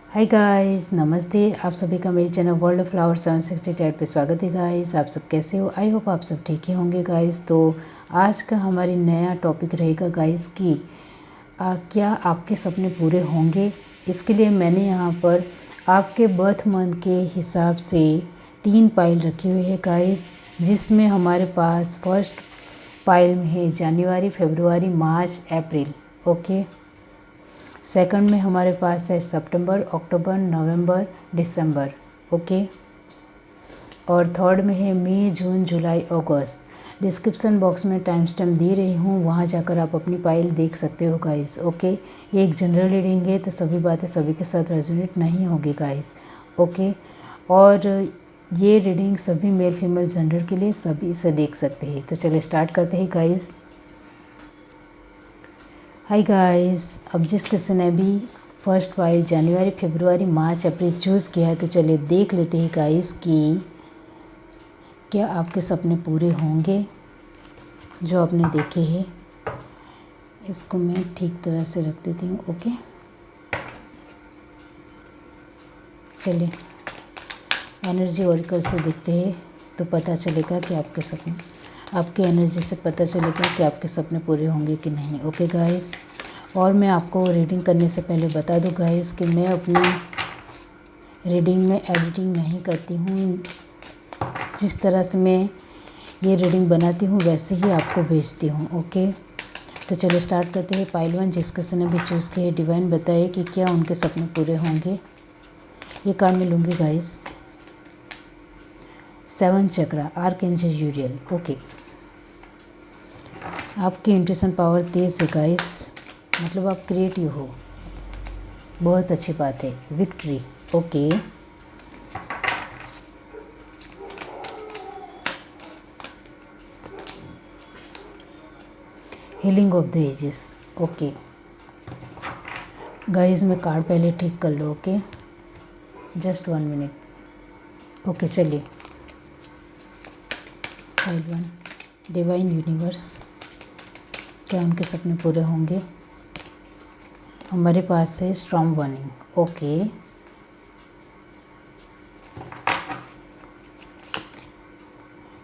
Hi guys, नमस्ते। आप सभी का मेरे चैनल वर्ल्ड ऑफ फ्लावर 768 पे स्वागत है गाइस। आप सब कैसे हो? आई होप आप सब ठीक ही होंगे गाइस। तो आज का हमारी नया टॉपिक रहेगा गाइस कि क्या आपके सपने पूरे होंगे। इसके लिए मैंने यहाँ पर आपके बर्थ मंथ के हिसाब से 3 पाइल रखी हुई है गाइस, जिसमें हमारे पास फर्स्ट पाइल में है जनवरी, फरवरी, मार्च, अप्रैल। ओके। सेकंड में हमारे पास है सितंबर, अक्टूबर, नवंबर, दिसंबर। ओके। और थर्ड में है मई, जून, जुलाई, अगस्त। डिस्क्रिप्शन बॉक्स में टाइम स्टैम्प दे रही हूँ, वहाँ जाकर आप अपनी फाइल देख सकते हो गाइस। ओके। ये एक जनरल रीडिंग है, तो सभी बातें सभी के साथ रेजोनेट नहीं होगी गाइस। ओके। और ये रीडिंग सभी मेल फीमेल जेंडर के लिए सभी इसे देख सकते हैं। तो चलिए स्टार्ट करते हैं गाइस। हाय गाइस, अब जिस किसी ने भी फर्स्ट फाइल जनवरी, फरवरी, मार्च, अप्रैल चूज़ किया है, तो चलिए देख लेते हैं गाइस कि क्या आपके सपने पूरे होंगे जो आपने देखे हैं। इसको मैं ठीक तरह से रख देती हूँ। ओके, चलिए एनर्जी ऑरिकल से देखते हैं तो पता चलेगा कि आपके सपने, आपके एनर्जी से पता चलेगा कि आपके सपने पूरे होंगे कि नहीं। Okay guys. और मैं आपको रीडिंग करने से पहले बता दूं गाइस कि मैं अपनी रीडिंग में एडिटिंग नहीं करती हूँ। जिस तरह से मैं ये रीडिंग बनाती हूँ वैसे ही आपको भेजती हूँ। ओके, तो चलिए स्टार्ट करते हैं। पाइल 1 जिस किसी ने भी चूज़ किया, डिवाइन बताए कि क्या उनके सपने पूरे होंगे। ये कार्ड मैं लूँगी गाइस। 7 चक्रा, आर्कएंजल यूरियल। ओके, आपकी इंट्यूशन पावर तेज़ है गाइस, मतलब आप क्रिएटिव हो, बहुत अच्छी बात है। Victory. Okay, healing of the ages. Okay guys, मैं कार्ड पहले ठीक कर लो। Okay, just 1 minute. ओके चलिए, फाइल 1 डिवाइन यूनिवर्स, क्या उनके सपने पूरे होंगे। हमारे पास है strong warning. Okay,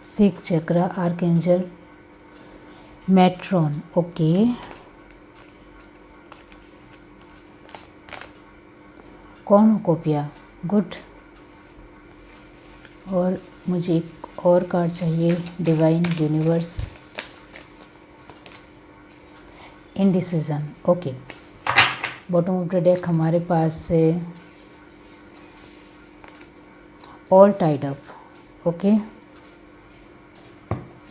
six chakra, archangel Metatron. Okay, cornucopia. Good. और मुझे एक और कार्ड चाहिए, divine universe, indecision. Okay, bottom of the deck हमारे पास है ऑल टाइड अप। ओके,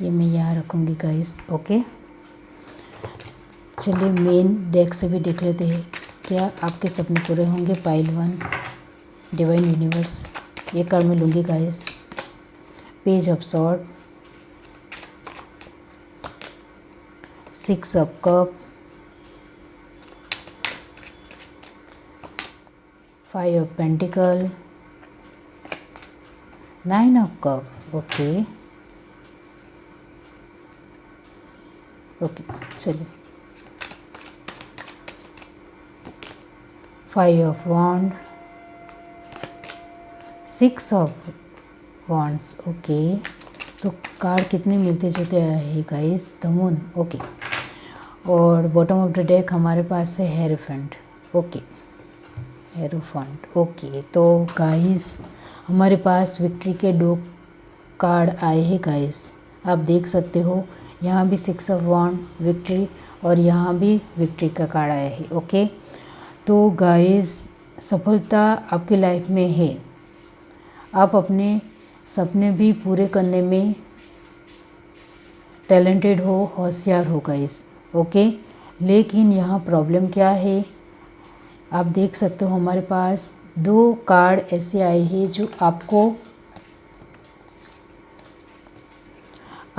ये मैं यहाँ रखूँगी गाइस। ओके, चलिए मेन डेक से भी देख लेते हैं क्या आपके सपने पूरे होंगे। पाइल 1 डिवाइन यूनिवर्स, ये कार्ड मैं लूँगी guys. Page of sword, 6 of cup, 5 of pentacle, 9 of cup. Okay okay, चलिए 5 of wand, 6 of wands. Okay, तो कार्ड कितने मिलते जुलते हैं गाइस। The moon. ओके, और बॉटम ऑफ द डेक हमारे पास है हेरोफेंट। Okay, hierophant. ओके, तो गाइस हमारे पास विक्ट्री के 2 कार्ड आए हैं गाइस, आप देख सकते हो। यहाँ भी 6 ऑफ वॉन्ड, विक्ट्री, और यहाँ भी विक्ट्री का कार्ड आया है। ओके, तो गाइस सफलता आपकी लाइफ में है। आप अपने सपने भी पूरे करने में टैलेंटेड हो, होशियार हो गाइस। ओके, लेकिन यहाँ प्रॉब्लम क्या है, आप देख सकते हो हमारे पास 2 कार्ड ऐसे आए हैं जो आपको,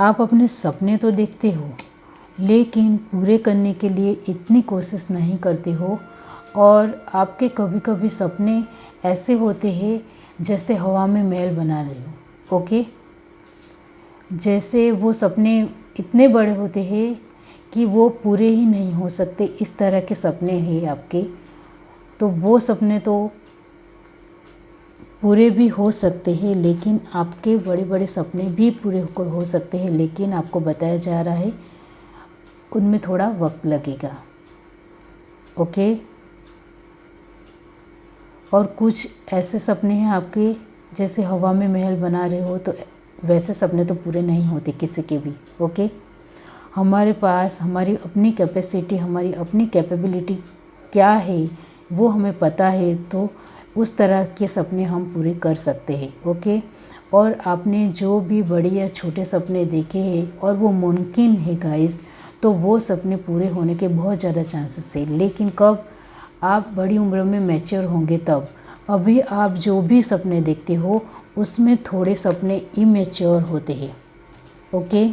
आप अपने सपने तो देखते हो लेकिन पूरे करने के लिए इतनी कोशिश नहीं करते हो। और आपके कभी कभी सपने ऐसे होते हैं जैसे हवा में महल बना रहे हो। ओके, जैसे वो सपने इतने बड़े होते हैं कि वो पूरे ही नहीं हो सकते, इस तरह के सपने हैं आपके। तो वो सपने तो पूरे भी हो सकते हैं, लेकिन आपके बड़े बड़े सपने भी पूरे हो सकते हैं, लेकिन आपको बताया जा रहा है उनमें थोड़ा वक्त लगेगा। ओके। और कुछ ऐसे सपने हैं आपके, जैसे हवा में महल बना रहे हो, तो वैसे सपने तो पूरे नहीं होते किसी के भी। ओके। हमारे पास हमारी अपनी कैपेसिटी, हमारी अपनी कैपेबिलिटी क्या है वो हमें पता है, तो उस तरह के सपने हम पूरे कर सकते हैं। ओके। और आपने जो भी बड़े या छोटे सपने देखे हैं और वो मुमकिन है गाइस, तो वो सपने पूरे होने के बहुत ज़्यादा चांसेस है। लेकिन कब? आप बड़ी उम्र में मैच्योर होंगे तब। अभी आप जो भी सपने देखते हो उसमें थोड़े सपने इमेच्योर होते हैं। ओके।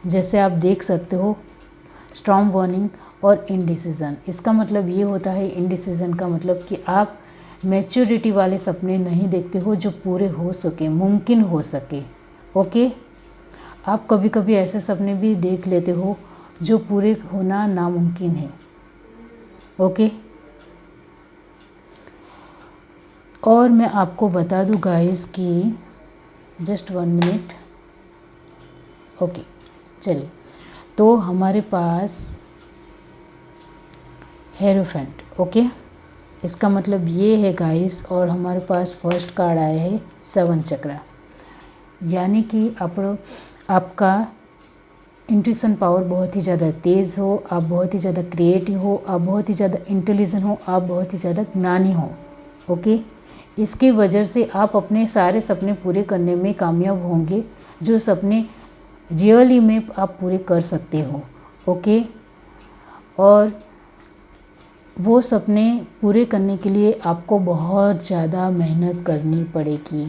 जैसे आप देख सकते हो स्ट्रॉन्ग वार्निंग और इनडिसीजन। इसका मतलब ये होता है, इनडिसीजन का मतलब कि आप मैच्योरिटी वाले सपने नहीं देखते हो जो पूरे हो सके, मुमकिन हो सके। ओके। आप कभी कभी ऐसे सपने भी देख लेते हो जो पूरे होना नामुमकिन है। ओके। और मैं आपको बता दूं गाइस कि जस्ट 1 मिनट। ओके, चलिए। तो हमारे पास हेरोफेंट। ओके। इसका मतलब ये है गाइस, और हमारे पास फर्स्ट कार्ड आया है 7 चक्रा। यानी कि आपका इंट्यूशन पावर बहुत ही ज़्यादा तेज़ हो, आप बहुत ही ज़्यादा क्रिएटिव हो, आप बहुत ही ज़्यादा इंटेलिजेंट हो, आप बहुत ही ज़्यादा ज्ञानी हो। ओके। इसकी वजह से आप अपने सारे सपने पूरे करने में कामयाब होंगे, जो सपने रियली में आप पूरे कर सकते हो। ओके। और वो सपने पूरे करने के लिए आपको बहुत ज़्यादा मेहनत करनी पड़ेगी।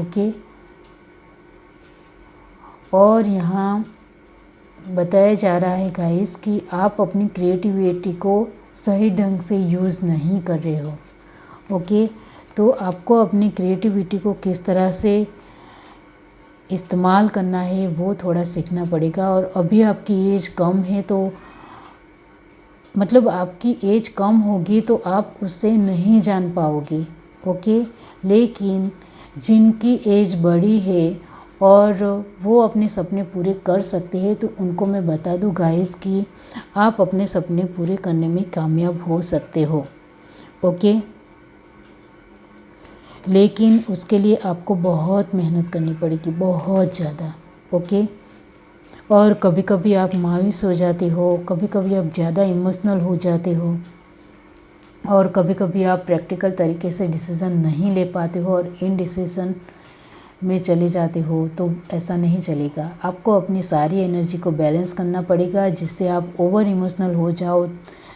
ओके। और यहाँ बताया जा रहा है गाइस कि आप अपनी क्रिएटिविटी को सही ढंग से यूज़ नहीं कर रहे हो। ओके। तो आपको अपनी क्रिएटिविटी को किस तरह से इस्तेमाल करना है वो थोड़ा सीखना पड़ेगा। और अभी आपकी एज कम है, तो मतलब आपकी एज कम होगी तो आप उससे नहीं जान पाओगे। ओके। लेकिन जिनकी एज बड़ी है और वो अपने सपने पूरे कर सकते हैं, तो उनको मैं बता दूं गाइस कि आप अपने सपने पूरे करने में कामयाब हो सकते हो। ओके। लेकिन उसके लिए आपको बहुत मेहनत करनी पड़ेगी, बहुत ज़्यादा। ओके। और कभी कभी आप मायूस हो जाते हो, कभी कभी आप ज़्यादा इमोशनल हो जाते हो, और कभी कभी आप प्रैक्टिकल तरीके से डिसीज़न नहीं ले पाते हो और इनडिसीजन में चले जाते हो। तो ऐसा नहीं चलेगा। आपको अपनी सारी एनर्जी को बैलेंस करना पड़ेगा, जिससे आप ओवर इमोशनल हो जाओ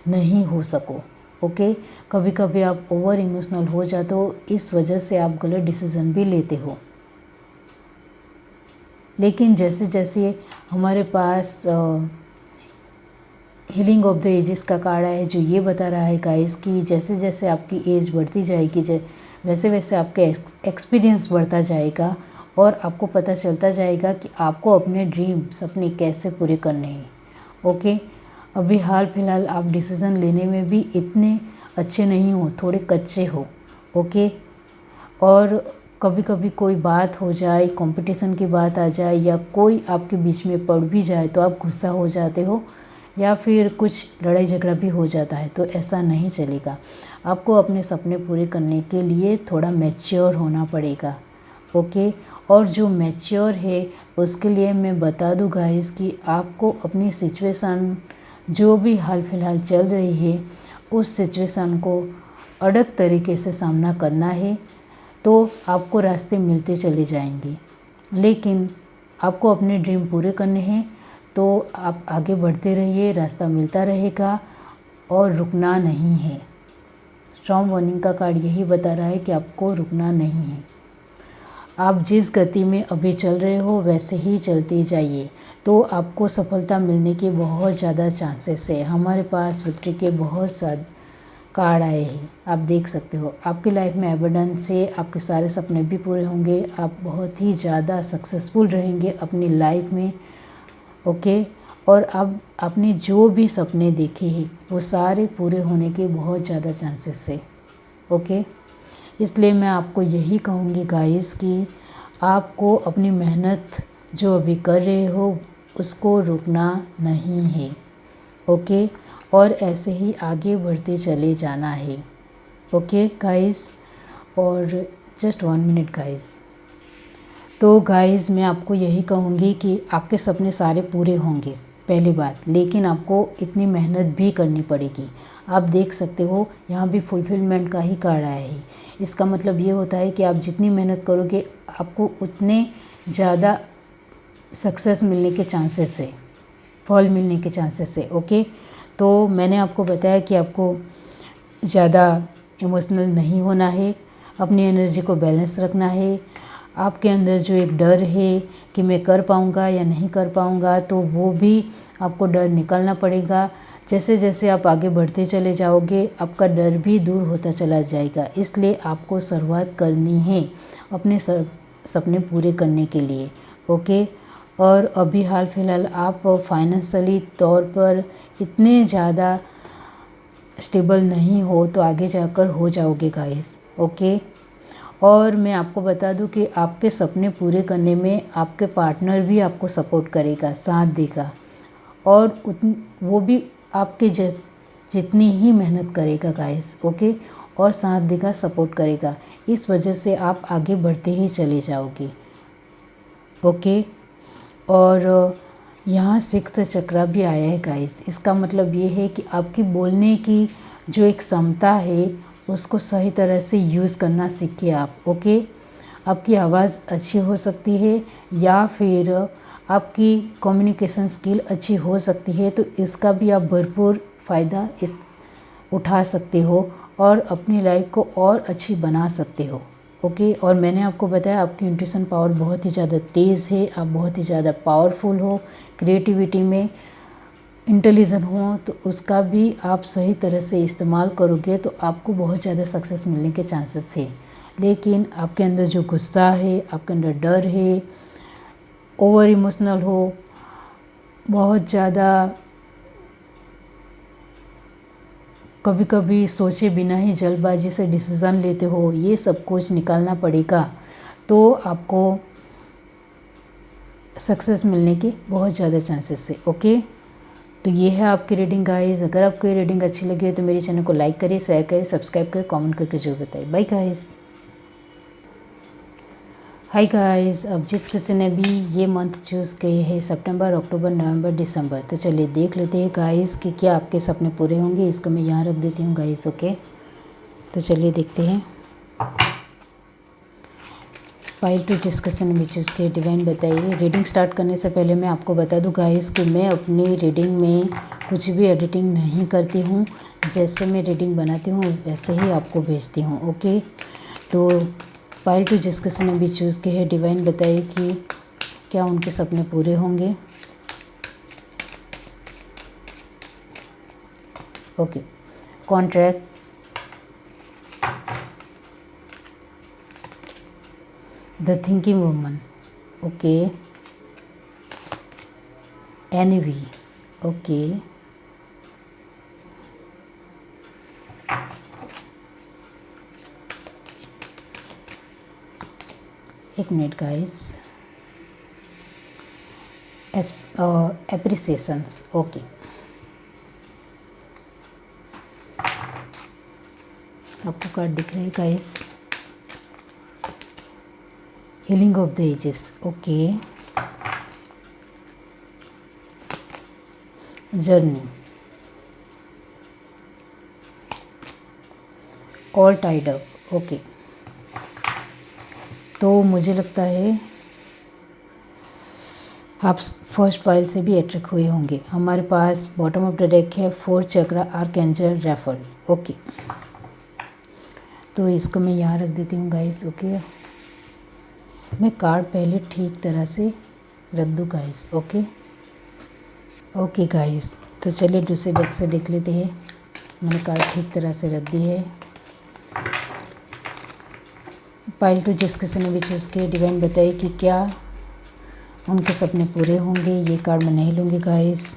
नहीं हो सको। ओके। कभी कभी आप ओवर इमोशनल हो जाते हो, इस वजह से आप गलत डिसीज़न भी लेते हो। लेकिन जैसे जैसे हमारे पास हीलिंग ऑफ द एजेस का कार्ड है, जो ये बता रहा है गाइस कि जैसे जैसे आपकी एज बढ़ती जाएगी, वैसे वैसे आपका एक्सपीरियंस बढ़ता जाएगा, और आपको पता चलता जाएगा कि आपको अपने ड्रीम सपने कैसे पूरे करने हैं। ओके। अभी हाल फिलहाल आप डिसीज़न लेने में भी इतने अच्छे नहीं हो, थोड़े कच्चे हो। ओके। और कभी कभी कोई बात हो जाए, कंपटीशन की बात आ जाए, या कोई आपके बीच में पड़ भी जाए तो आप गुस्सा हो जाते हो, या फिर कुछ लड़ाई झगड़ा भी हो जाता है। तो ऐसा नहीं चलेगा। आपको अपने सपने पूरे करने के लिए थोड़ा मैच्योर होना पड़ेगा। ओके। और जो मैच्योर है उसके लिए मैं बता दूं गाइस कि आपको अपनी सिचुएशन जो भी हाल फिलहाल चल रही है, उस सिचुएशन को अड़ग तरीके से सामना करना है, तो आपको रास्ते मिलते चले जाएंगे। लेकिन आपको अपने ड्रीम पूरे करने हैं, तो आप आगे बढ़ते रहिए, रास्ता मिलता रहेगा और रुकना नहीं है। स्ट्रॉन्ग वार्निंग का कार्ड यही बता रहा है कि आपको रुकना नहीं है। आप जिस गति में अभी चल रहे हो वैसे ही चलते जाइए, तो आपको सफलता मिलने के बहुत ज़्यादा चांसेस है। हमारे पास विक्ट्री के बहुत सारे कार्ड आए हैं, आप देख सकते हो। आपकी लाइफ में एबंडेंस है, आपके सारे सपने भी पूरे होंगे, आप बहुत ही ज़्यादा सक्सेसफुल रहेंगे अपनी लाइफ में। ओके। और अब आपने जो भी सपने देखे हैं वो सारे पूरे होने के बहुत ज़्यादा चांसेस है। ओके। इसलिए मैं आपको यही कहूँगी गाइस कि आपको अपनी मेहनत जो अभी कर रहे हो उसको रुकना नहीं है, ओके। और ऐसे ही आगे बढ़ते चले जाना है, ओके गाइस। और जस्ट 1 मिनट गाइस। तो गाइस मैं आपको यही कहूँगी कि आपके सपने सारे पूरे होंगे, पहली बात, लेकिन आपको इतनी मेहनत भी करनी पड़ेगी। आप देख सकते हो यहाँ भी फुलफिलमेंट का ही कार्ड आया है। इसका मतलब ये होता है कि आप जितनी मेहनत करोगे आपको उतने ज़्यादा सक्सेस मिलने के चांसेस है, फल मिलने के चांसेस है, ओके। तो मैंने आपको बताया कि आपको ज़्यादा इमोशनल नहीं होना है, अपनी एनर्जी को बैलेंस रखना है। आपके अंदर जो एक डर है कि मैं कर पाऊँगा या नहीं कर पाऊँगा, तो वो भी आपको डर निकालना पड़ेगा। जैसे जैसे आप आगे बढ़ते चले जाओगे आपका डर भी दूर होता चला जाएगा। इसलिए आपको शुरुआत करनी है अपने सपने पूरे करने के लिए, ओके। और अभी हाल फिलहाल आप फाइनेंशियली तौर पर इतने ज़्यादा स्टेबल नहीं हो तो आगे जाकर हो जाओगे गाइस, ओके। और मैं आपको बता दूं कि आपके सपने पूरे करने में आपके पार्टनर भी आपको सपोर्ट करेगा, साथ देगा, और वो भी आपके जितनी ही मेहनत करेगा गाइस, ओके, और साथ देगा, सपोर्ट करेगा। इस वजह से आप आगे बढ़ते ही चले जाओगे, ओके। और यहाँ 6th चक्र भी आया है गाइस। इसका मतलब ये है कि आपकी बोलने की जो एक क्षमता है उसको सही तरह से यूज़ करना सीखिए आप, ओके। आपकी आवाज़ अच्छी हो सकती है या फिर आपकी कम्युनिकेशन स्किल अच्छी हो सकती है, तो इसका भी आप भरपूर फ़ायदा उठा सकते हो और अपनी लाइफ को और अच्छी बना सकते हो, ओके। और मैंने आपको बताया आपकी इंट्यूशन पावर बहुत ही ज़्यादा तेज़ है, आप बहुत ही ज़्यादा पावरफुल हो, क्रिएटिविटी में इंटेलिजेंट हो, तो उसका भी आप सही तरह से इस्तेमाल करोगे तो आपको बहुत ज़्यादा सक्सेस मिलने के चांसेस है। लेकिन आपके अंदर जो गुस्सा है, आपके अंदर डर है, ओवर इमोशनल हो, बहुत ज़्यादा कभी कभी सोचे बिना ही जल्दबाजी से डिसीज़न लेते हो, ये सब कुछ निकालना पड़ेगा तो आपको सक्सेस मिलने के बहुत ज़्यादा चांसेस है, ओके। तो ये है आपकी रीडिंग गाइस। अगर आपको ये रीडिंग अच्छी लगी है तो मेरे चैनल को लाइक करिए, शेयर करिए, सब्सक्राइब करिए, कमेंट करके जरूर बताइए। Bye guys. हाय गाइस, अब जिस किसी ने भी ये मंथ चूज़ किए हैं सितंबर, अक्टूबर, नवंबर, दिसंबर, तो चलिए देख लेते हैं गाइस कि क्या आपके सपने पूरे होंगे। इसको मैं यहाँ रख देती हूँ गाइस, ओके। तो चलिए देखते हैं। फाइल टू जिस किसी ने भी चूज़ किया डिवाइन बताइए। रीडिंग स्टार्ट करने से पहले मैं आपको बता दूं गाइस कि मैं अपनी रीडिंग में कुछ भी एडिटिंग नहीं करती हूँ। जैसे मैं रीडिंग बनाती हूँ वैसे ही आपको भेजती हूँ, ओके। तो फाइल टू जिस किसी ने भी चूज़ किया है डिवाइन बताइए कि क्या उनके सपने पूरे होंगे, okay. Contract, the thinking woman, okay. Envy, okay. एक मिनट गाइस। Appreciations, okay. आपको कार्ड दिख रहा है guys. Healing of the ages, okay. Journey, all tied up, okay. तो मुझे लगता है आप फर्स्ट फाइल से भी अट्रैक्ट हुए होंगे। हमारे पास बॉटम ऑफ द डेक है 4 चक्र आर्कएंजल रैफल, ओके। तो इसको मैं यहाँ रख देती हूँ गाइस, ओके। मैं कार्ड पहले ठीक तरह से रख दूँ गाइस, ओके। ओके गाइस, तो चलिए दूसरे डेक से देख लेते हैं। मैंने कार्ड ठीक तरह से रख दी है। पाइल टू जिस किसी ने भी चूज़ किया डिवाइन बताइए कि क्या उनके सपने पूरे होंगे। ये कार्ड मैं नहीं लूँगी गाइस,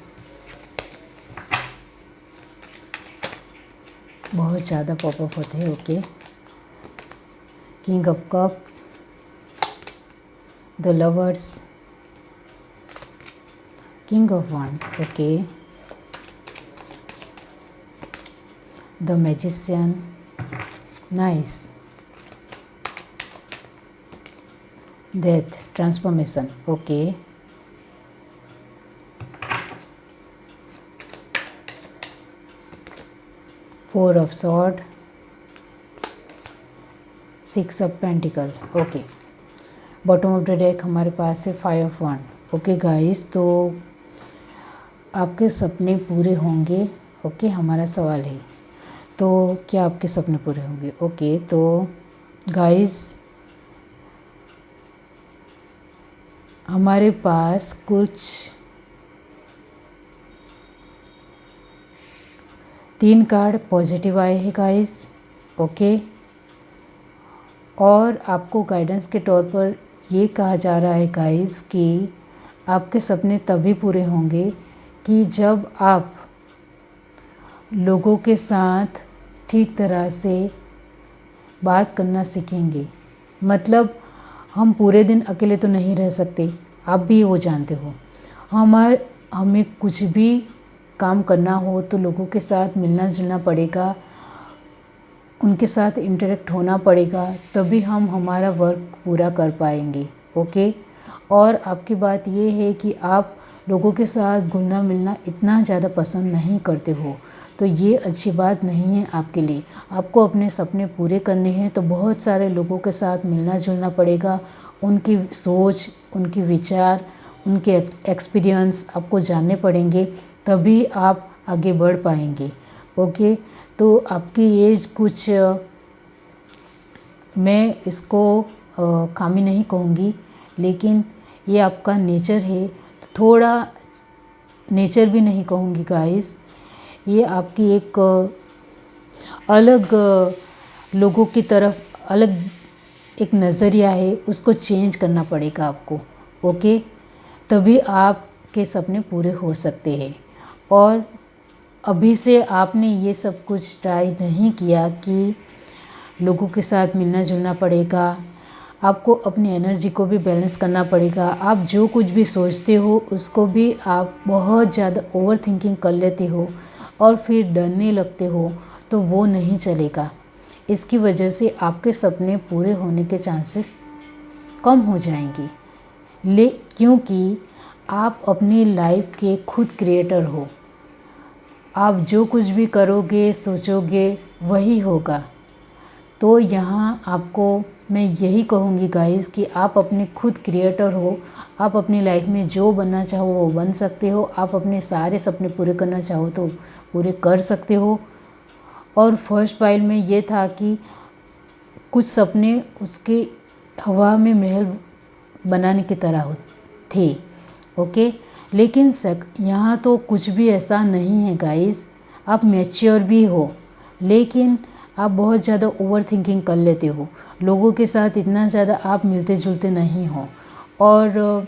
बहुत ज़्यादा पॉपअप होते हैं, okay. King of Cup, the Lovers, King of Wands, okay, the Magician, nice, Death, transformation, okay, Four of Swords, Six of Pentacles, okay. Bottom of the deck हमारे पास है फाइव ऑफ वंड। Okay guys, तो आपके सपने पूरे होंगे। Okay, हमारा सवाल है तो क्या आपके सपने पूरे होंगे? ओके, तो गाइस हमारे पास कुछ 3 कार्ड पॉजिटिव आए हैं गाइस। ओके, और आपको गाइडेंस के तौर पर ये कहा जा रहा है गाइस कि आपके सपने तभी पूरे होंगे कि जब आप लोगों के साथ ठीक तरह से बात करना सीखेंगे। मतलब हम पूरे दिन अकेले तो नहीं रह सकते, आप भी वो जानते हो। हमें कुछ भी काम करना हो तो लोगों के साथ मिलना जुलना पड़ेगा, उनके साथ इंटरेक्ट होना पड़ेगा, तभी हम हमारा वर्क पूरा कर पाएंगे। ओके, और आपकी बात ये है कि आप लोगों के साथ घुलना मिलना इतना ज़्यादा पसंद नहीं करते हो, तो ये अच्छी बात नहीं है आपके लिए। आपको अपने सपने पूरे करने हैं तो बहुत सारे लोगों के साथ मिलना जुलना पड़ेगा, उनकी सोच, उनके विचार, उनके एक्सपीरियंस आपको जानने पड़ेंगे, तभी आप आगे बढ़ पाएंगे। ओके, तो आपकी एज कुछ मैं इसको खामी नहीं कहूँगी, लेकिन ये आपका नेचर है, तो थोड़ा नेचर भी नहीं कहूँगी गाइस, ये आपकी एक अलग लोगों की तरफ अलग एक नज़रिया है, उसको चेंज करना पड़ेगा आपको। ओके, तभी आपके सपने पूरे हो सकते हैं। और अभी से आपने ये सब कुछ ट्राई नहीं किया कि लोगों के साथ मिलना जुलना पड़ेगा, आपको अपनी एनर्जी को भी बैलेंस करना पड़ेगा। आप जो कुछ भी सोचते हो उसको भी आप बहुत ज़्यादा ओवर थिंकिंग कर लेते हो और फिर डरने लगते हो, तो वो नहीं चलेगा। इसकी वजह से आपके सपने पूरे होने के चांसेस कम हो जाएंगे। क्योंकि आप अपनी लाइफ के खुद क्रिएटर हो, आप जो कुछ भी करोगे सोचोगे वही होगा। तो यहाँ आपको मैं यही कहूँगी गाइस कि आप अपने खुद क्रिएटर हो, आप अपनी लाइफ में जो बनना चाहो वो बन सकते हो, आप अपने सारे सपने पूरे करना चाहो तो पूरे कर सकते हो। और फर्स्ट पाइल में ये था कि कुछ सपने उसके हवा में महल बनाने की तरह थे। ओके, लेकिन यहाँ तो कुछ भी ऐसा नहीं है गाइस, आप मैच्योर भी हो, लेकिन आप बहुत ज़्यादा ओवर थिंकिंग कर लेते हो, लोगों के साथ इतना ज़्यादा आप मिलते जुलते नहीं हो, और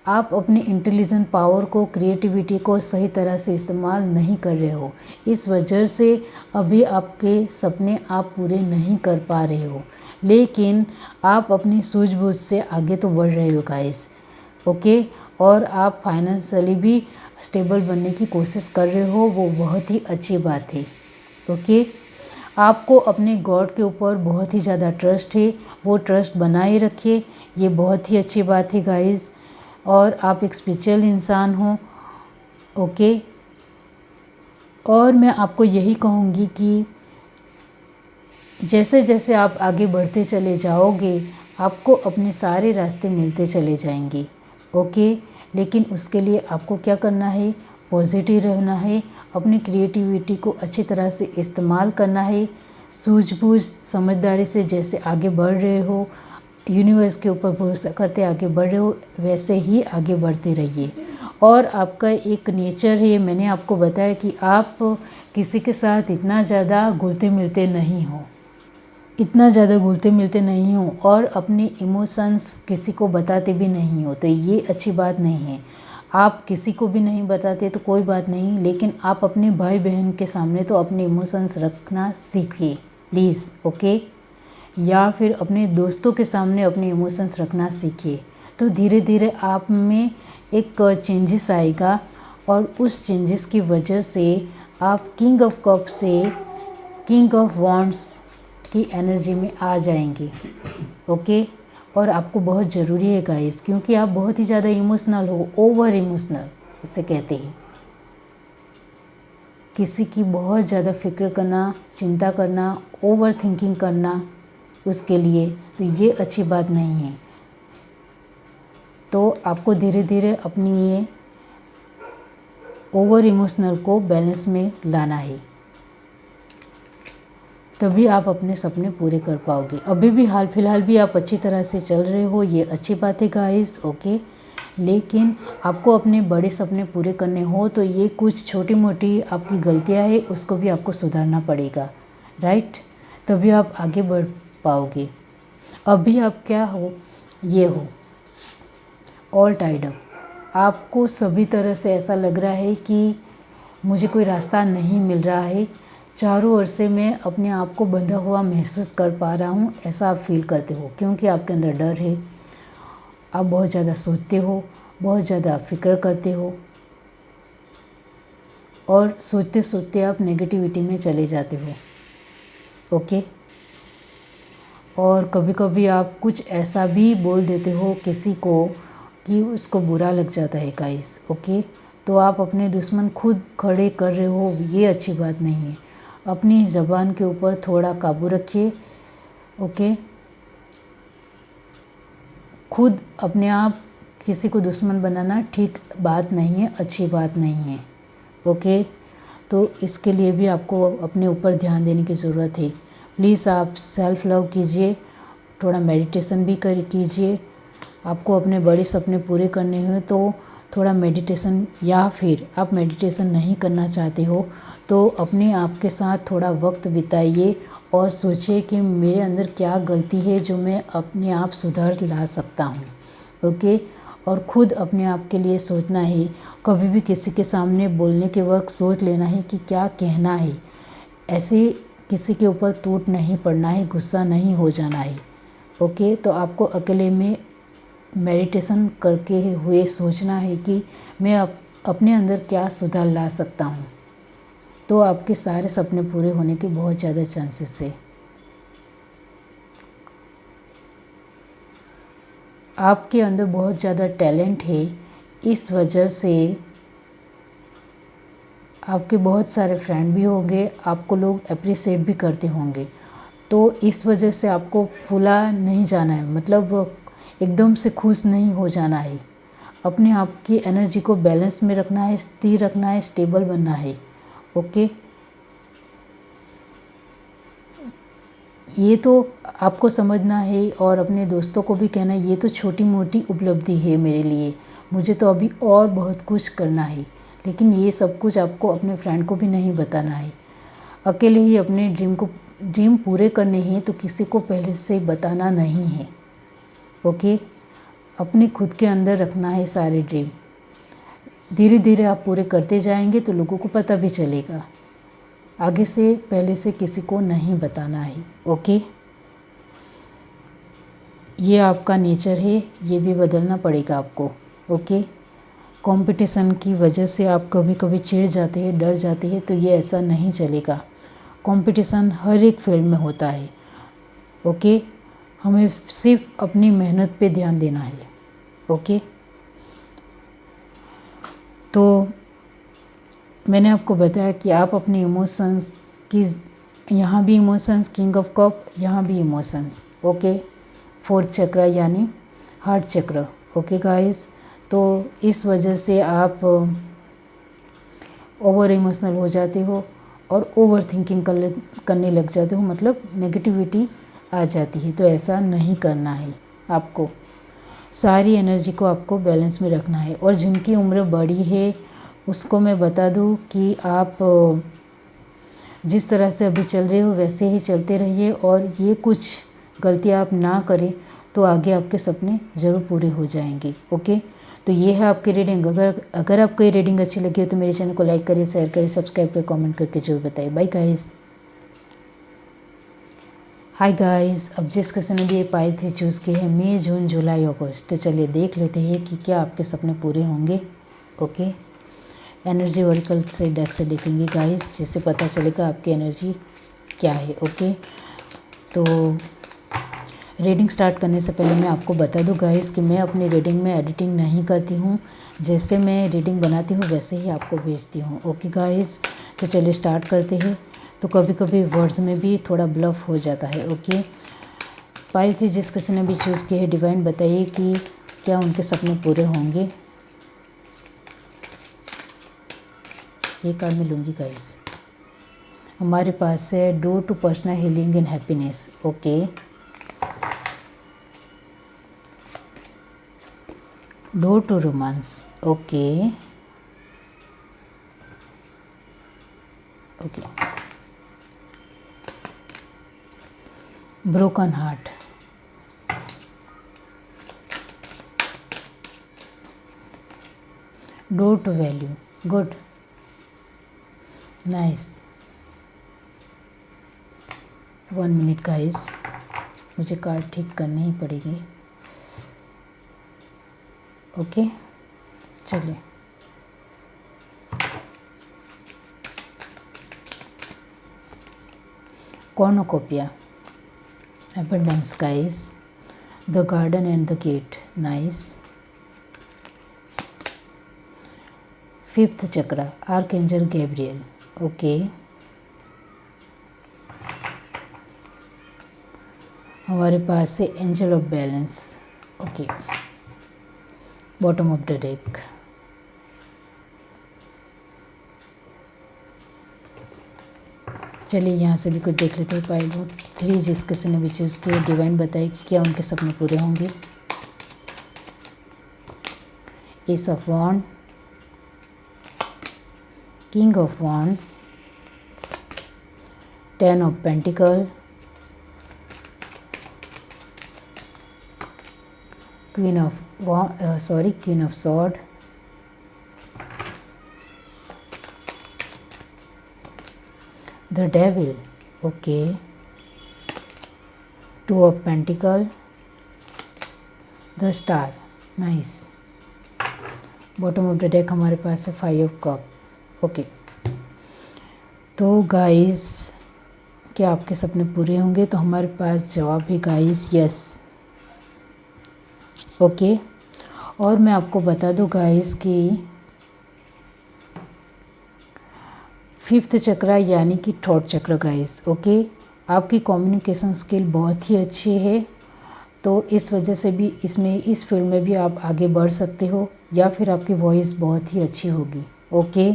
आप अपने इंटेलिजेंट पावर को, क्रिएटिविटी को सही तरह से इस्तेमाल नहीं कर रहे हो। इस वजह से अभी आपके सपने आप पूरे नहीं कर पा रहे हो, लेकिन आप अपनी सूझबूझ से आगे तो बढ़ रहे हो गाइस। ओके, और आप फाइनेंशियली भी स्टेबल बनने की कोशिश कर रहे हो, वो बहुत ही अच्छी बात है। ओके, आपको अपने गॉड के ऊपर बहुत ही ज़्यादा ट्रस्ट है, वो ट्रस्ट बनाए रखिए, ये बहुत ही अच्छी बात है गाइस। और आप एक स्पिरिचुअल इंसान हो। ओके, और मैं आपको यही कहूँगी कि जैसे जैसे आप आगे बढ़ते चले जाओगे, आपको अपने सारे रास्ते मिलते चले जाएंगे। ओके, लेकिन उसके लिए आपको क्या करना है? पॉजिटिव रहना है, अपनी क्रिएटिविटी को अच्छी तरह से इस्तेमाल करना है, सूझबूझ समझदारी से जैसे आगे बढ़ रहे हो, यूनिवर्स के ऊपर भरोसा करते आगे बढ़ रहे हो, वैसे ही आगे बढ़ते रहिए। और आपका एक नेचर है, मैंने आपको बताया कि आप किसी के साथ इतना ज़्यादा घुलते मिलते नहीं हो, और अपने इमोशंस किसी को बताते भी नहीं हो, तो ये अच्छी बात नहीं है। आप किसी को भी नहीं बताते तो कोई बात नहीं, लेकिन आप अपने भाई बहन के सामने तो अपने इमोशंस रखना सीखिए प्लीज़। ओके, या फिर अपने दोस्तों के सामने अपने इमोशंस रखना सीखिए। तो धीरे धीरे आप में एक चेंजेस आएगा और उस चेंजेस की वजह से आप किंग ऑफ कप से किंग ऑफ वॉन्ड्स की एनर्जी में आ जाएंगे। ओके, और आपको बहुत ज़रूरी है गाइस, क्योंकि आप बहुत ही ज़्यादा इमोशनल हो, ओवर इमोशनल इसे कहते हैं। किसी की बहुत ज़्यादा फिक्र करना, चिंता करना, ओवर थिंकिंग करना उसके लिए, तो ये अच्छी बात नहीं है। तो आपको धीरे धीरे अपनी ये ओवर इमोशनल को बैलेंस में लाना है, तभी आप अपने सपने पूरे कर पाओगे। अभी भी हाल फिलहाल भी आप अच्छी तरह से चल रहे हो, ये अच्छी बात है गाइस। ओके, लेकिन आपको अपने बड़े सपने पूरे करने हो तो ये कुछ छोटी मोटी आपकी गलतियां है, उसको भी आपको सुधारना पड़ेगा, राइट? तभी आप आगे बढ़ पाओगे। अभी आप क्या हो, ये हो ऑल टाइड अप। आपको सभी तरह से ऐसा लग रहा है कि मुझे कोई रास्ता नहीं मिल रहा है, चारों ओर से मैं अपने आप को बंधा हुआ महसूस कर पा रहा हूँ, ऐसा आप फील करते हो, क्योंकि आपके अंदर डर है। आप बहुत ज़्यादा सोचते हो, बहुत ज़्यादा फिक्र करते हो और सोचते सोचते आप नेगेटिविटी में चले जाते हो। ओके, और कभी कभी आप कुछ ऐसा भी बोल देते हो किसी को कि उसको बुरा लग जाता है गाइस। ओके, तो आप अपने दुश्मन खुद खड़े कर रहे हो, ये अच्छी बात नहीं है। अपनी ज़बान के ऊपर थोड़ा काबू रखिए। ओके, खुद अपने आप किसी को दुश्मन बनाना ठीक बात नहीं है, अच्छी बात नहीं है। ओके, तो इसके लिए भी आपको अपने ऊपर ध्यान देने की ज़रूरत है। प्लीज़ आप सेल्फ लव कीजिए, थोड़ा मेडिटेशन भी कीजिए। आपको अपने बड़े सपने पूरे करने हैं तो थोड़ा मेडिटेशन, या फिर आप मेडिटेशन नहीं करना चाहते हो तो अपने आप के साथ थोड़ा वक्त बिताइए और सोचिए कि मेरे अंदर क्या गलती है जो मैं अपने आप सुधार ला सकता हूँ। ओके, और खुद अपने आप के लिए सोचना है। कभी भी किसी के सामने बोलने के वक्त सोच लेना है कि क्या कहना है। ऐसे किसी के ऊपर टूट नहीं पड़ना है, गुस्सा नहीं हो जाना है। ओके, तो आपको अकेले में मेडिटेशन करके हुए सोचना है कि मैं अपने अंदर क्या सुधार ला सकता हूँ, तो आपके सारे सपने पूरे होने के बहुत ज़्यादा चांसेस है। आपके अंदर बहुत ज़्यादा टैलेंट है, इस वजह से आपके बहुत सारे फ्रेंड भी होंगे, आपको लोग अप्रिशिएट भी करते होंगे। तो इस वजह से आपको फुला नहीं जाना है, मतलब एकदम से खुश नहीं हो जाना है। अपने आप की एनर्जी को बैलेंस में रखना है, स्थिर रखना है, स्टेबल बनना है। ओके, ये तो आपको समझना है और अपने दोस्तों को भी कहना है, ये तो छोटी मोटी उपलब्धि है मेरे लिए, मुझे तो अभी और बहुत कुछ करना है। लेकिन ये सब कुछ आपको अपने फ्रेंड को भी नहीं बताना है। अकेले ही अपने ड्रीम पूरे करने हैं तो किसी को पहले से बताना नहीं है। ओके, अपने खुद के अंदर रखना है सारे ड्रीम। धीरे धीरे आप पूरे करते जाएंगे तो लोगों को पता भी चलेगा। आगे से पहले से किसी को नहीं बताना है। ओके, ये आपका नेचर है, ये भी बदलना पड़ेगा आपको। ओके, कंपटीशन की वजह से आप कभी कभी चिढ़ जाते हैं, डर जाते हैं, तो ये ऐसा नहीं चलेगा। कंपटीशन हर एक फील्ड में होता है। ओके, हमें सिर्फ अपनी मेहनत पे ध्यान देना है। ओके, तो मैंने आपको बताया कि आप अपने इमोशंस की, यहाँ भी इमोशंस, किंग ऑफ कप, यहाँ भी इमोशंस। ओके, फोर्थ चक्र यानी हार्ट चक्र। ओके गाइस, तो इस वजह से आप ओवर इमोशनल हो जाते हो और ओवर थिंकिंग करने लग जाते हो, मतलब नेगेटिविटी आ जाती है। तो ऐसा नहीं करना है आपको, सारी एनर्जी को आपको बैलेंस में रखना है। और जिनकी उम्र बड़ी है उसको मैं बता दूं कि आप जिस तरह से अभी चल रहे हो वैसे ही चलते रहिए और ये कुछ गलतियां आप ना करें तो आगे आपके सपने ज़रूर पूरे हो जाएंगे। ओके, तो ये है आपकी रीडिंग। अगर आपको ये रीडिंग अच्छी लगी हो तो मेरे चैनल को लाइक करिए, शेयर करिए, सब्सक्राइब करिए, कमेंट करके जरूर बताइए। Bye guys. हाय गाइस, अब जिस किसी ने भी ये पाइल 3 चूज़ की है, मई, जून, जुलाई, अगस्त, तो चलिए देख लेते हैं कि क्या आपके सपने पूरे होंगे। ओके, एनर्जी ओरेकल से डेक से देखेंगे गाइस, जिससे पता चलेगा आपकी एनर्जी क्या है। ओके, तो रीडिंग स्टार्ट करने से पहले मैं आपको बता दूं गाइस कि मैं अपनी रीडिंग में एडिटिंग नहीं करती हूँ। जैसे मैं रीडिंग बनाती हूँ वैसे ही आपको भेजती हूँ। ओके गाइस, तो चलिए स्टार्ट करते हैं। तो कभी कभी वर्ड्स में भी थोड़ा ब्लफ हो जाता है। ओके, पाइल थी जिस किसी ने भी चूज़ की है, डिवाइन बताइए कि क्या उनके सपने पूरे होंगे। ये कार्ड मैं लूँगी गाइस। हमारे पास है door to personal healing and happiness. Okay, door to romance. Okay okay, broken heart, door to value. Good, nice. 1 minute guys, मुझे कार्ड ठीक करनी ही पड़ेगी। ओके, चलिए कॉर्नोकोपिया, abundance guys, the garden and the gate, nice. 5th chakra, archangel Gabriel. Okay, हमारे पास है angel of balance. Okay, bottom of the deck, चलिए यहाँ से भी कुछ देख लेते हैं। पाइल 3 जिस किसी ने भी चूज़ किया, डिवाइन बताए कि क्या उनके सपने पूरे होंगे। Ace of wand, king of wand, 10 of pentacle, queen of sword, the devil. Okay, 2 of pentacle, the star, nice. Bottom of the deck हमारे पास है 5 ऑफ कप। ओके, तो गाइस क्या आपके सपने पूरे होंगे? तो हमारे पास जवाब है गाइस, यस। ओके, और मैं आपको बता दूं गाइस कि 5th चक्र यानी कि थॉट चक्र गाइस। ओके, आपकी कम्युनिकेशन स्किल बहुत ही अच्छी है, तो इस वजह से भी इस फील्ड में भी आप आगे बढ़ सकते हो, या फिर आपकी वॉइस बहुत ही अच्छी होगी। ओके,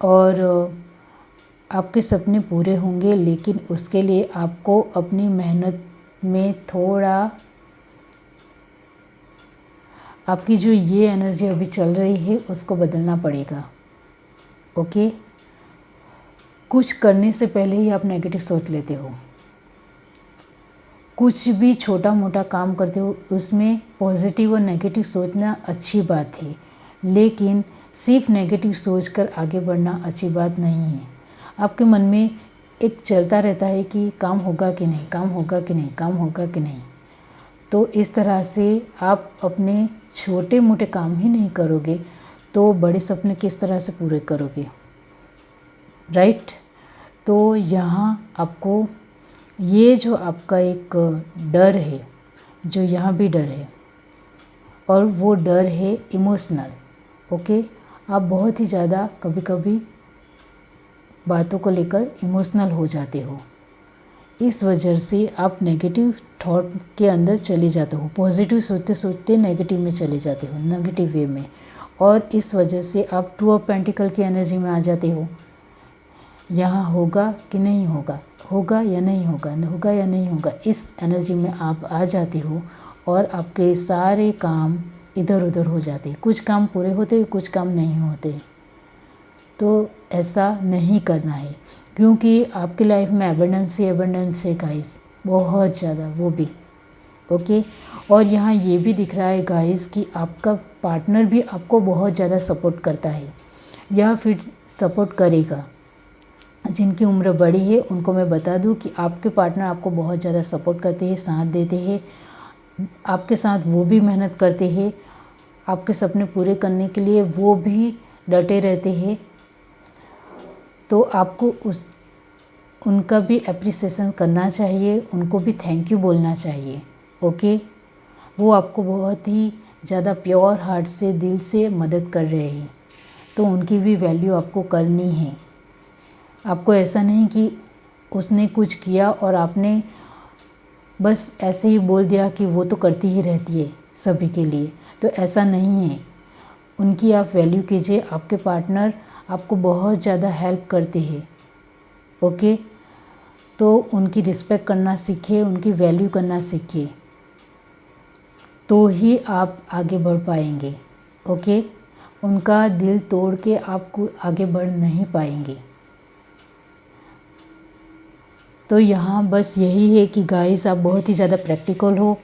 और आपके सपने पूरे होंगे, लेकिन उसके लिए आपको अपनी मेहनत में थोड़ा, आपकी जो ये एनर्जी अभी चल रही है उसको बदलना पड़ेगा। ओके, कुछ करने से पहले ही आप नेगेटिव सोच लेते हो। कुछ भी छोटा मोटा काम करते हो उसमें पॉजिटिव और नेगेटिव सोचना अच्छी बात है, लेकिन सिर्फ नेगेटिव सोचकर आगे बढ़ना अच्छी बात नहीं है। आपके मन में एक चलता रहता है कि काम होगा कि नहीं, काम होगा कि नहीं, काम होगा कि नहीं। तो इस तरह से आप अपने छोटे मोटे काम ही नहीं करोगे तो बड़े सपने किस तरह से पूरे करोगे, राइट। तो यहाँ आपको ये जो आपका एक डर है, जो यहाँ भी डर है, और वो डर है इमोशनल। ओके, आप बहुत ही ज़्यादा कभी कभी बातों को लेकर इमोशनल हो जाते हो। इस वजह से आप नेगेटिव थॉट के अंदर चले जाते हो, पॉजिटिव सोचते सोचते नेगेटिव में चले जाते हो, नेगेटिव वे में, और इस वजह से आप 2 ऑफ पेंटिकल की एनर्जी में आ जाते हो। यहाँ होगा कि नहीं होगा, होगा या नहीं होगा, होगा या नहीं होगा, इस एनर्जी में आप आ जाते हो, और आपके सारे काम इधर उधर हो जाते हैं। कुछ काम पूरे होते, कुछ काम नहीं होते। तो ऐसा नहीं करना है, क्योंकि आपकी लाइफ में एबंडेंस है गाइस, बहुत ज़्यादा, वो भी। ओके, और यहाँ ये भी दिख रहा है गाइस कि आपका पार्टनर भी आपको बहुत ज़्यादा सपोर्ट करता है, या फिर सपोर्ट करेगा। जिनकी उम्र बड़ी है उनको मैं बता दूं कि आपके पार्टनर आपको बहुत ज़्यादा सपोर्ट करते हैं, साथ देते हैं, आपके साथ वो भी मेहनत करते हैं, आपके सपने पूरे करने के लिए वो भी डटे रहते हैं। तो आपको उनका भी एप्रिसिएशन करना चाहिए, उनको भी थैंक यू बोलना चाहिए। ओके, वो आपको बहुत ही ज़्यादा प्योर हार्ट से, दिल से मदद कर रहे हैं, तो उनकी भी वैल्यू आपको करनी है। आपको ऐसा नहीं कि उसने कुछ किया और आपने बस ऐसे ही बोल दिया कि वो तो करती ही रहती है सभी के लिए, तो ऐसा नहीं है। उनकी आप वैल्यू कीजिए। आपके पार्टनर आपको बहुत ज़्यादा हेल्प करते हैं। ओके, तो उनकी रिस्पेक्ट करना सीखिए, उनकी वैल्यू करना सीखिए, तो ही आप आगे बढ़ पाएंगे। ओके, उनका दिल तोड़ के आपको आगे बढ़ नहीं पाएंगे। तो यहाँ बस यही है कि गाइस आप बहुत ही ज़्यादा प्रैक्टिकल हो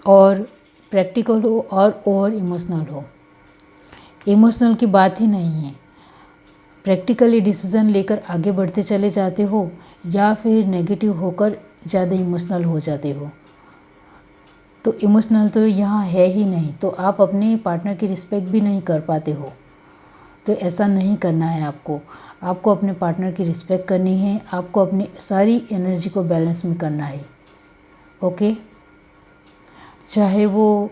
और और इमोशनल हो। इमोशनल की बात ही नहीं है, प्रैक्टिकली डिसीज़न लेकर आगे बढ़ते चले जाते हो या फिर नेगेटिव होकर ज़्यादा इमोशनल हो जाते हो। तो इमोशनल तो यहाँ है ही नहीं, तो आप अपने पार्टनर की रिस्पेक्ट भी नहीं कर पाते हो। तो ऐसा नहीं करना है आपको। आपको अपने पार्टनर की रिस्पेक्ट करनी है, आपको अपनी सारी एनर्जी को बैलेंस में करना है। ओके, चाहे वो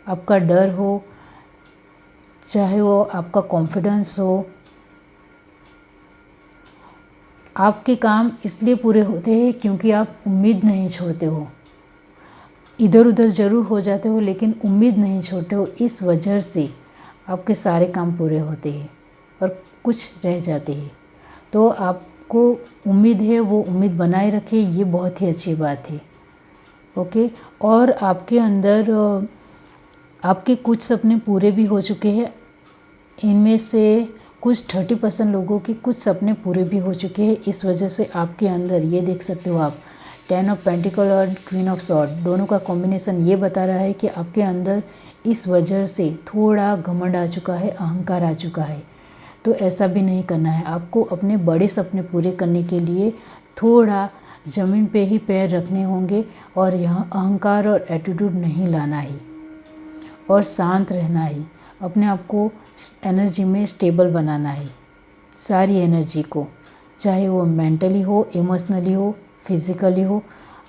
आपका डर हो, चाहे वो आपका कॉन्फिडेंस हो, आपके काम इसलिए पूरे होते हैं क्योंकि आप उम्मीद नहीं छोड़ते हो। इधर उधर ज़रूर हो जाते हो लेकिन उम्मीद नहीं छोड़ते हो, इस वजह से आपके सारे काम पूरे होते हैं और कुछ रह जाते हैं। तो आपको उम्मीद है, वो उम्मीद बनाए रखें, ये बहुत ही अच्छी बात है। ओके, और आपके अंदर आपके कुछ सपने पूरे भी हो चुके हैं। इनमें से कुछ 30% लोगों के कुछ सपने पूरे भी हो चुके हैं। इस वजह से आपके अंदर ये देख सकते हो आप 10 ऑफ पेंटिकल और क्वीन ऑफ सॉर्ड दोनों का कॉम्बिनेशन ये बता रहा है कि आपके अंदर इस वजह से थोड़ा घमंड आ चुका है, अहंकार आ चुका है। तो ऐसा भी नहीं करना है। आपको अपने बड़े सपने पूरे करने के लिए थोड़ा ज़मीन पे ही पैर रखने होंगे और यहाँ अहंकार और एटीट्यूड नहीं लाना है और शांत रहना है। अपने आप को एनर्जी में स्टेबल बनाना है, सारी एनर्जी को, चाहे वो मेंटली हो, इमोशनली हो, फिज़िकली हो,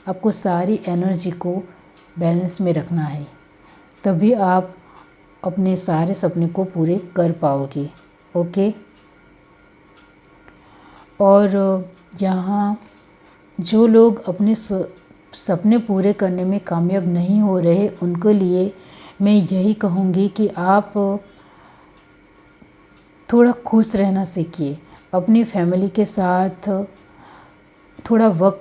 आपको सारी एनर्जी को बैलेंस में रखना है। तभी आप अपने सारे सपने को पूरे कर पाओगे। ओके, और यहाँ जो लोग अपने सपने पूरे करने में कामयाब नहीं हो रहे, उनके लिए मैं यही कहूँगी कि आप थोड़ा खुश रहना सीखिए, अपनी फैमिली के साथ थोड़ा वक्त